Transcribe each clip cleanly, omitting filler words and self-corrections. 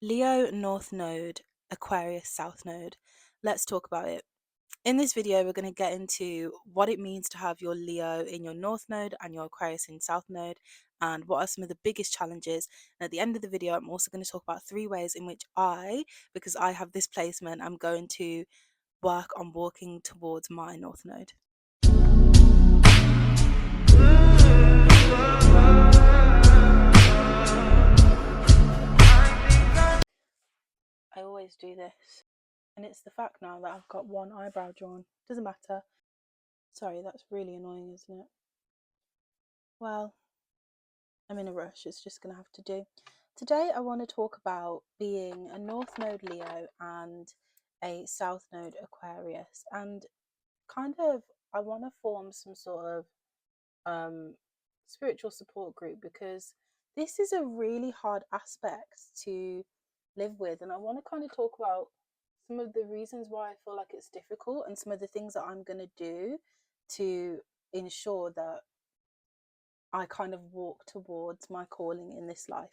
Leo North Node, Aquarius South Node. Let's talk about it. In this video, we're going to get into what it means to have your Leo in your North Node and your Aquarius in South Node, and what are some of the biggest challenges. And at the end of the video, I'm also going to talk about 3 ways in which because I have this placement, I'm going to work on walking towards my North Node. I always do this, and it's the fact now that I've got one eyebrow drawn. Doesn't matter. Sorry, that's really annoying, isn't it? Well, I'm in a rush, it's just going to have to do. Today I want to talk about being a North Node Leo and a South Node Aquarius, and kind of I want to form some sort of spiritual support group, because this is a really hard aspect to live with, and I want to kind of talk about some of the reasons why I feel like it's difficult and some of the things that I'm going to do to ensure that I kind of walk towards my calling in this life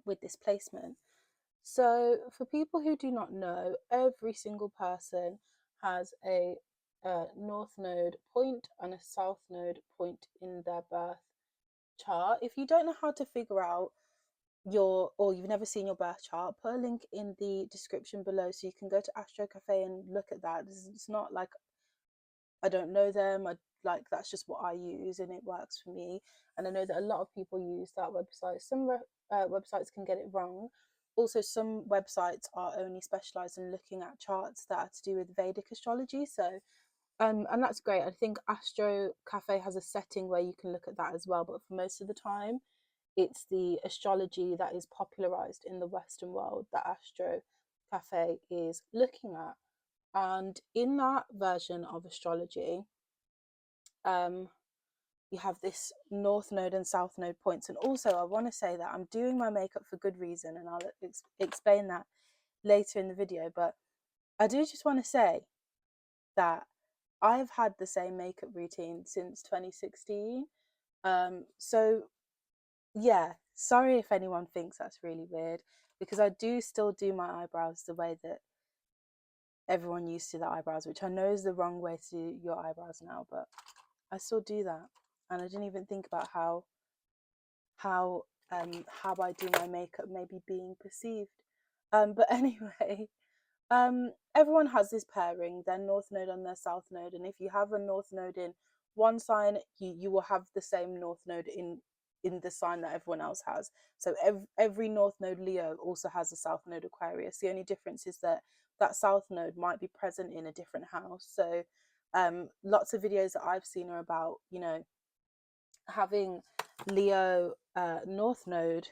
with this placement. So, for people who do not know, every single person has a North Node point and a South Node point in their birth chart. If you don't know how to figure out or you've never seen your birth chart, put a link in the description below so you can go to Astro Cafe and look at that. It's not like I don't know them. That's just what I use and it works for me. And I know that a lot of people use that website. Some websites can get it wrong. Also, some websites are only specialized in looking at charts that are to do with Vedic astrology. So, and that's great. I think Astro Cafe has a setting where you can look at that as well. But for most of the time, it's the astrology that is popularized in the Western world that Astro Cafe is looking at. And in that version of astrology, you have this North Node and South Node points. And also, I want to say that I'm doing my makeup for good reason, and I'll explain that later in the video. But I do just want to say that I've had the same makeup routine since 2016. So yeah, sorry if anyone thinks that's really weird, because I do still do my eyebrows the way that everyone used to their eyebrows, which I know is the wrong way to do your eyebrows now, but I still do that. And I didn't even think about how I do my makeup maybe being perceived. But anyway, everyone has this pairing, their North Node and their South Node, and if you have a North Node in one sign, you will have the same North Node in the sign that everyone else has. So every North Node Leo also has a South Node Aquarius. The only difference is that South Node might be present in a different house. So lots of videos that I've seen are about, having Leo North Node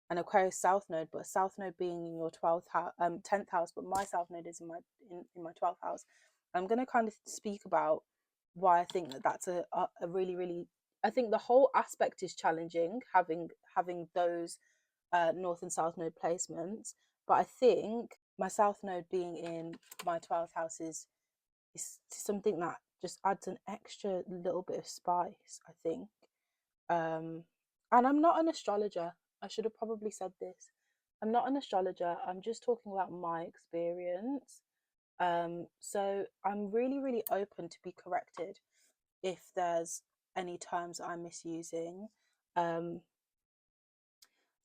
and Aquarius South Node, but South Node being in your 12th house, 10th house, but my South Node is in my 12th house. I'm going to kind of speak about why I think that that's a really, really, I think the whole aspect is challenging, having those North and South Node placements. But I think my South Node being in my 12th house is something that just adds an extra little bit of spice, I think. And I'm not an astrologer. I should have probably said this. I'm not an astrologer. I'm just talking about my experience. So I'm really, really open to be corrected if there's any terms I'm misusing. So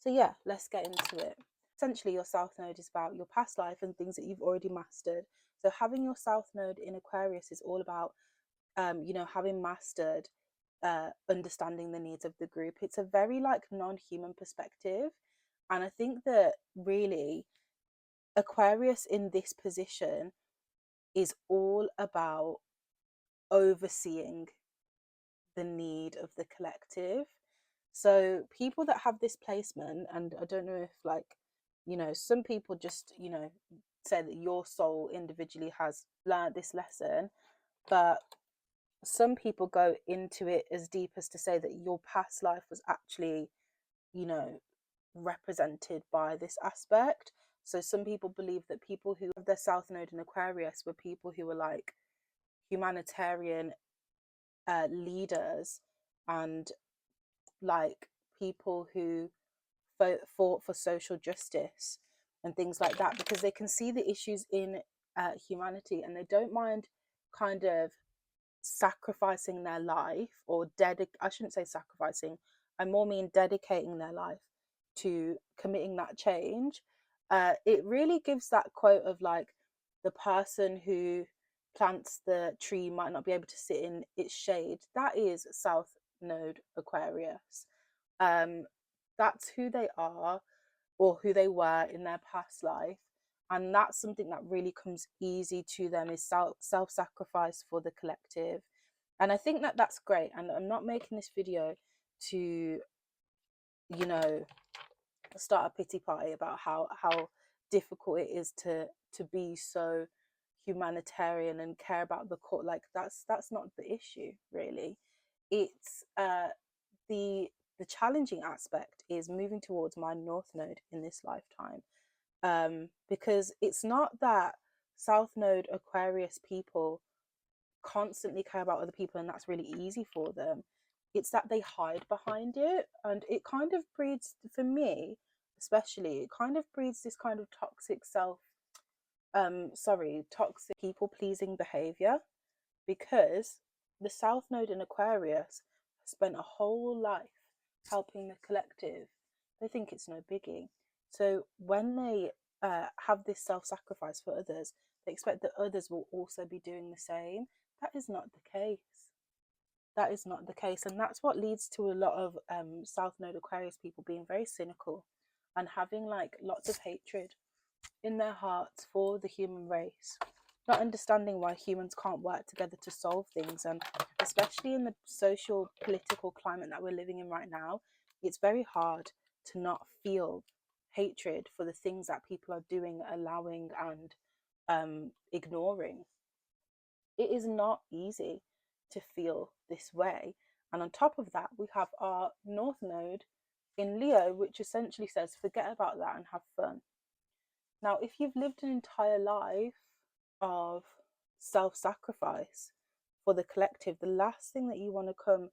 yeah, let's get into it. Essentially, your South Node is about your past life and things that you've already mastered. So having your South Node in Aquarius is all about, having mastered understanding the needs of the group. It's a very non-human perspective, and I think that really Aquarius in this position is all about overseeing the need of the collective. So people that have this placement, and I don't know if some people just say that your soul individually has learned this lesson, but some people go into it as deep as to say that your past life was actually, represented by this aspect. So some people believe that people who have their South Node in Aquarius were people who were like humanitarian leaders, and like people who for social justice and things like that, because they can see the issues in humanity, and they don't mind kind of sacrificing their life, or I shouldn't say sacrificing, I more mean dedicating their life to committing that change. It really gives that quote of like, the person who plants the tree might not be able to sit in its shade. That is South Node Aquarius. That's who they are, or who they were in their past life, and that's something that really comes easy to them, is self-sacrifice for the collective. And I think that that's great, and I'm not making this video to, you know, start a pity party about how difficult it is to be so humanitarian and care about the court. Like, that's not the issue really. It's the challenging aspect is moving towards my North Node in this lifetime, because it's not that South Node Aquarius people constantly care about other people and that's really easy for them. It's that they hide behind it, and it kind of breeds, for me especially, it kind of breeds this kind of toxic people pleasing behavior, because the South Node in Aquarius has spent a whole life helping the collective. They think it's no biggie. So when they have this self-sacrifice for others, they expect that others will also be doing the same. That is not the case. That is not the case. And that's what leads to a lot of South Node Aquarius people being very cynical and having like lots of hatred in their hearts for the human race, not understanding why humans can't work together to solve things. And especially in the social political climate that we're living in right now, it's very hard to not feel hatred for the things that people are doing, allowing, and ignoring. It is not easy to feel this way. And on top of that, we have our North Node in Leo, which essentially says forget about that and have fun. Now, if you've lived an entire life of self-sacrifice for the collective, the last thing that you want to come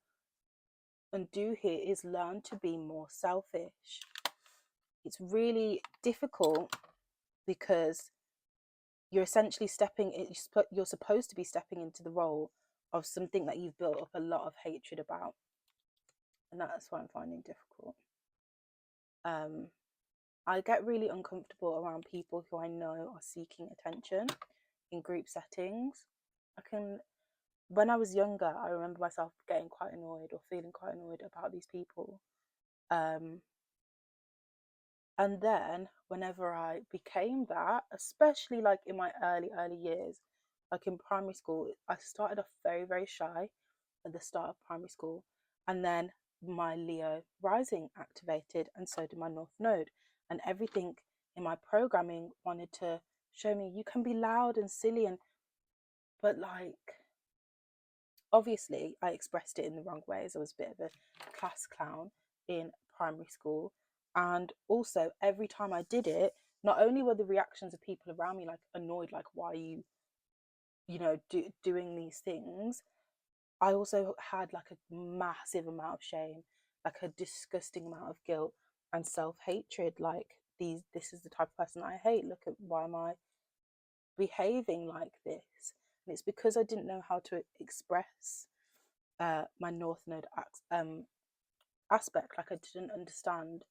and do here is learn to be more selfish. It's really difficult because you're essentially you're supposed to be stepping into the role of something that you've built up a lot of hatred about, and that's what I'm finding difficult. I get really uncomfortable around people who I know are seeking attention in group settings. When I was younger, I remember myself getting quite annoyed or feeling quite annoyed about these people. And then whenever I became that, especially like in my early years, like in primary school, I started off very, very shy at the start of primary school. And then my Leo rising activated, and so did my North Node. And everything in my programming wanted to show me you can be loud and silly, but like, obviously I expressed it in the wrong ways. I was a bit of a class clown in primary school. And also every time I did it, not only were the reactions of people around me like annoyed, like, why are you doing these things, I also had like a massive amount of shame, like a disgusting amount of guilt and self-hatred. Like, this is the type of person I hate. Look at, why am I behaving like this? And it's because I didn't know how to express my North Node aspect. Like, I didn't understand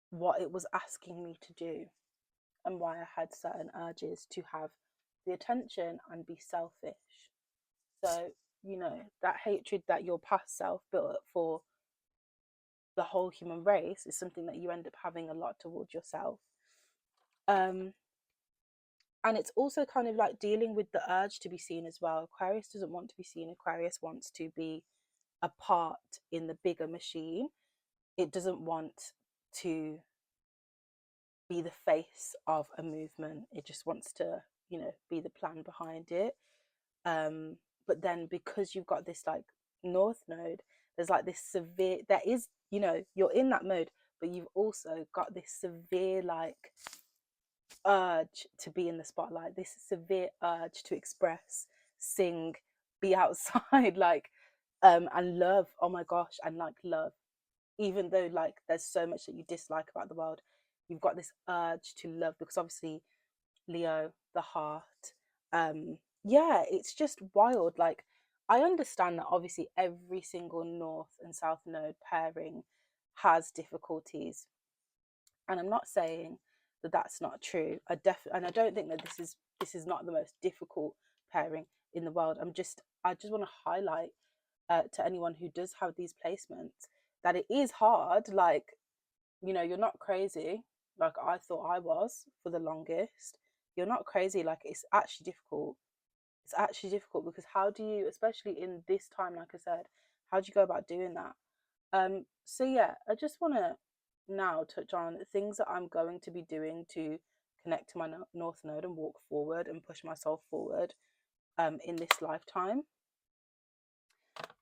what it was asking me to do and why I had certain urges to have the attention and be selfish. So, that hatred that your past self built up for the whole human race is something that you end up having a lot towards yourself. And it's also kind of like dealing with the urge to be seen as well. Aquarius doesn't want to be seen. Aquarius wants to be a part in the bigger machine. It doesn't want to be the face of a movement. It just wants to, be the plan behind it. But then because you've got this like North Node, there's like this severe, there is, you're in that mode, but you've also got this severe like urge to be in the spotlight, this severe urge to express, sing, be outside, like, and love. Oh my gosh, and like love. even though like there's so much that you dislike about the world, you've got this urge to love, because obviously Leo, the heart. Yeah, it's just wild. Like, I understand that obviously every single North and South node pairing has difficulties, and I'm not saying that that's not true. And I don't think that this is not the most difficult pairing in the world. I just want to highlight to anyone who does have these placements that it is hard. Like, you're not crazy like I thought I was for the longest. You're not crazy. Like, it's actually difficult. It's actually difficult because how do you, especially in this time, like I said, how do you go about doing that? So yeah, I just want to now touch on things that I'm going to be doing to connect to my North Node and walk forward and push myself forward in this lifetime.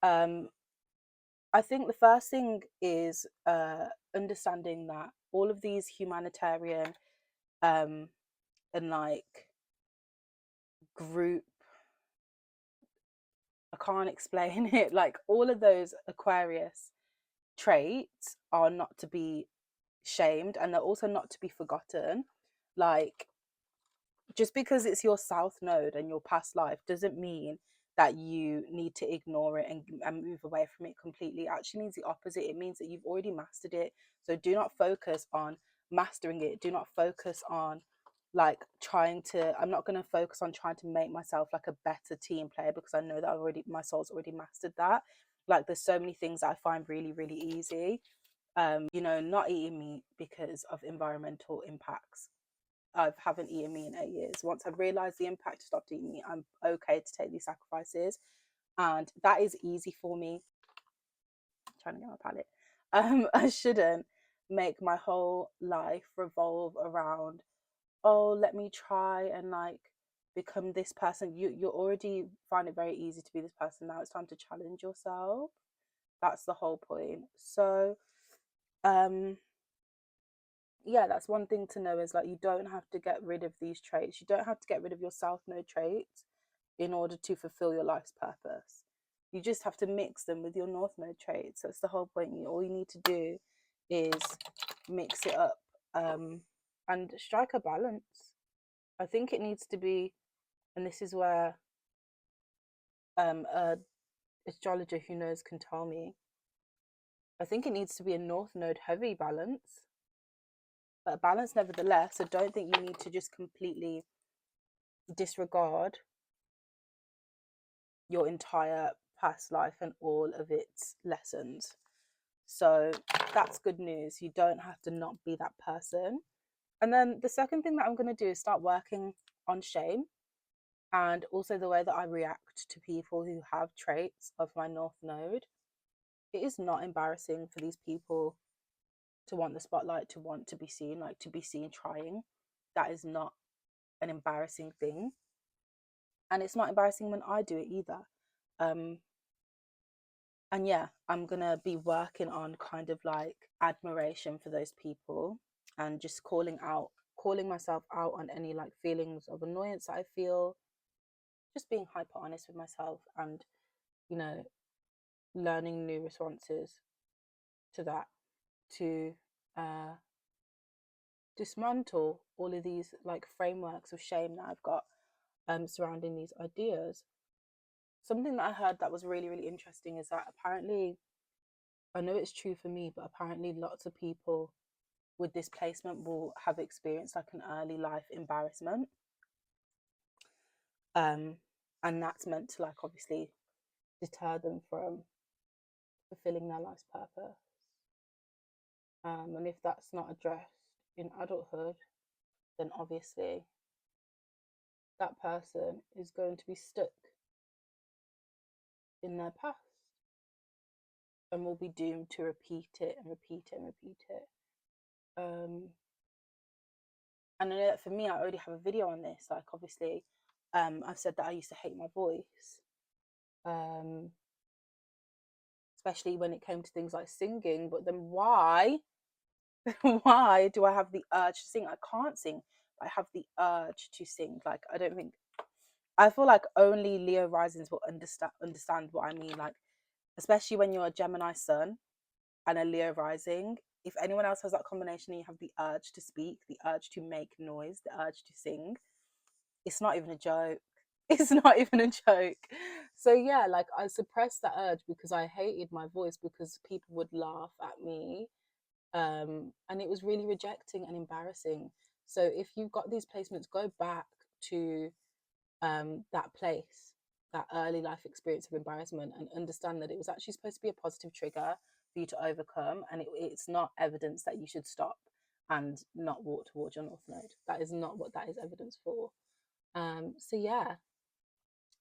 I think the first thing is understanding that all of these humanitarian and like group, I can't explain it, like all of those Aquarius traits are not to be shamed, and they're also not to be forgotten. Like, just because it's your south node and your past life doesn't mean that you need to ignore it and move away from it completely. It actually means the opposite. It means that you've already mastered it. So do not focus on mastering it. Do not focus on like trying to, I'm not going to focus on trying to make myself like a better team player, because I know that my soul's already mastered that. Like, there's so many things that I find really, really easy. Not eating meat because of environmental impacts. I haven't eaten meat in 8 years. Once I realised the impact, I stopped eating meat. I'm okay to take these sacrifices, and that is easy for me. I'm trying to get my palate. I shouldn't make my whole life revolve around, oh, let me try and like become this person. You already find it very easy to be this person. Now it's time to challenge yourself. That's the whole point. So, yeah, that's one thing to know, is like you don't have to get rid of these traits. You don't have to get rid of your south node traits in order to fulfill your life's purpose. You just have to mix them with your north node traits. That's the whole point. All you need to do is mix it up and strike a balance. I think it needs to be, and this is where a astrologer who knows can tell me, I think it needs to be a north node heavy balance, but a balance nevertheless. I don't think you need to just completely disregard your entire past life and all of its lessons. So that's good news. You don't have to not be that person. And then the second thing that I'm going to do is start working on shame, and also the way that I react to people who have traits of my north node. It is not embarrassing for these people to want the spotlight, to want to be seen, like to be seen trying. That is not an embarrassing thing. And it's not embarrassing when I do it either. And yeah, I'm gonna be working on kind of like admiration for those people, and just calling myself out on any like feelings of annoyance that I feel, just being hyper honest with myself, and you know learning new responses to that, to dismantle all of these like frameworks of shame that I've got surrounding these ideas. Something that I heard that was really, really interesting is that apparently, I know it's true for me, but apparently lots of people with this placement will have experienced like an early life embarrassment. And that's meant to like obviously deter them from fulfilling their life's purpose. And if that's not addressed in adulthood, then obviously that person is going to be stuck in their past and will be doomed to repeat it and repeat it and repeat it. And I know that for me, I already have a video on this. Like, obviously, I've said that I used to hate my voice, especially when it came to things like singing. But then why why do I have the urge to sing? I can't sing, but I have the urge to sing. Like, I feel like only Leo risings will understand what I mean. Like, especially when you're a Gemini sun, and a Leo rising, if anyone else has that combination and you have the urge to speak, the urge to make noise, the urge to sing, it's not even a joke. It's not even a joke. So yeah, like I suppressed that urge because I hated my voice because people would laugh at me. And it was really rejecting and embarrassing. So if you've got these placements, go back to that place, that early life experience of embarrassment, and understand that it was actually supposed to be a positive trigger for you to overcome, and it's not evidence that you should stop and not walk towards your north node. That is not what that is evidence for. So yeah.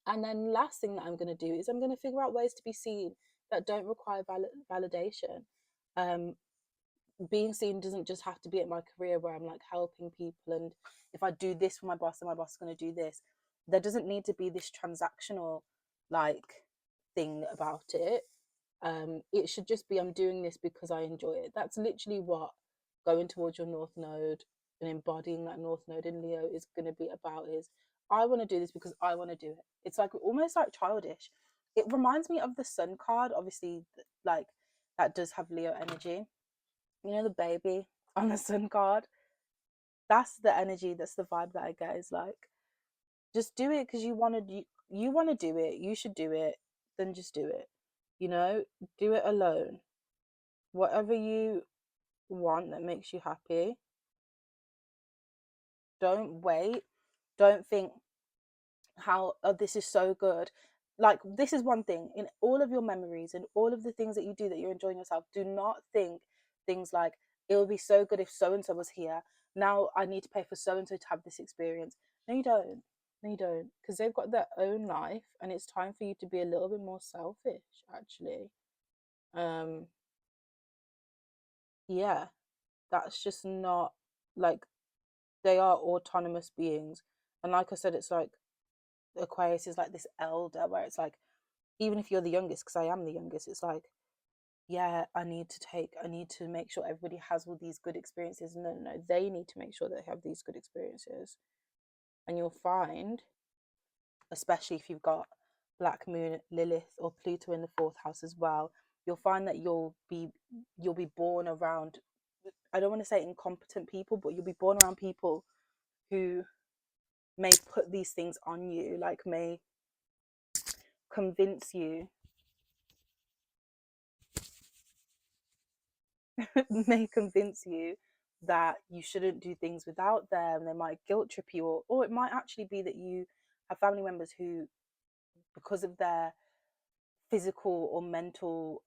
And then last thing that I'm going to do is I'm going to figure out ways to be seen that don't require validation. Um, Being seen doesn't just have to be at my career where I'm like helping people, and if I do this for my boss, then my boss is going to do this. There doesn't need to be this transactional like thing about it. It should just be, I'm doing this because I enjoy it. That's literally what going towards your north node and embodying that north node in Leo is going to be about. Is I want to do this because I want to do it. It's like almost like childish. It reminds me of the sun card, obviously, like that does have Leo energy. You know, the baby on the sun card, that's the energy, that's the vibe that I get. Is like, just do it because you want to. You want to do it, you should do it, then just do it. You know, do it alone. Whatever you want that makes you happy. Don't wait. Don't think how, oh, this is so good. Like, this is one thing in all of your memories and all of the things that you do that you're enjoying yourself. Do not think things like, it would be so good if so and so was here. Now I need to pay for so and so to have this experience. No, you don't. No, you don't. Because they've got their own life, and it's time for you to be a little bit more selfish, actually. Yeah, that's just not like, they are autonomous beings. And like I said, it's like Aquarius is like this elder where it's like, even if you're the youngest, because I am the youngest, it's like, yeah, I need to make sure everybody has all these good experiences. No, no, no, they need to make sure they have these good experiences. And you'll find, especially if you've got Black Moon, Lilith, or Pluto in the fourth house as well, you'll find that you'll be born around, I don't want to say incompetent people, but you'll be born around people who may put these things on you, like may convince you may convince you that you shouldn't do things without them. They might guilt trip you, or it might actually be that you have family members who, because of their physical or mental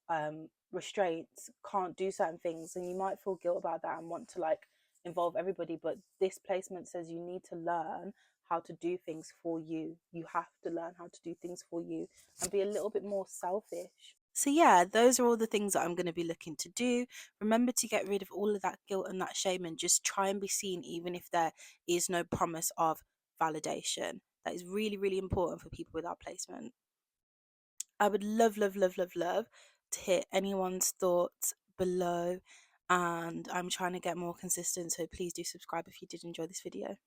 restraints, can't do certain things, and you might feel guilt about that and want to like involve everybody. But this placement says you need to learn how to do things for you. You have to learn how to do things for you and be a little bit more selfish. So yeah, those are all the things that I'm going to be looking to do. Remember to get rid of all of that guilt and that shame, and just try and be seen even if there is no promise of validation. That is really, really important for people with our placement. I would love, love, love, love, love to hear anyone's thoughts below, and I'm trying to get more consistent, so please do subscribe if you did enjoy this video.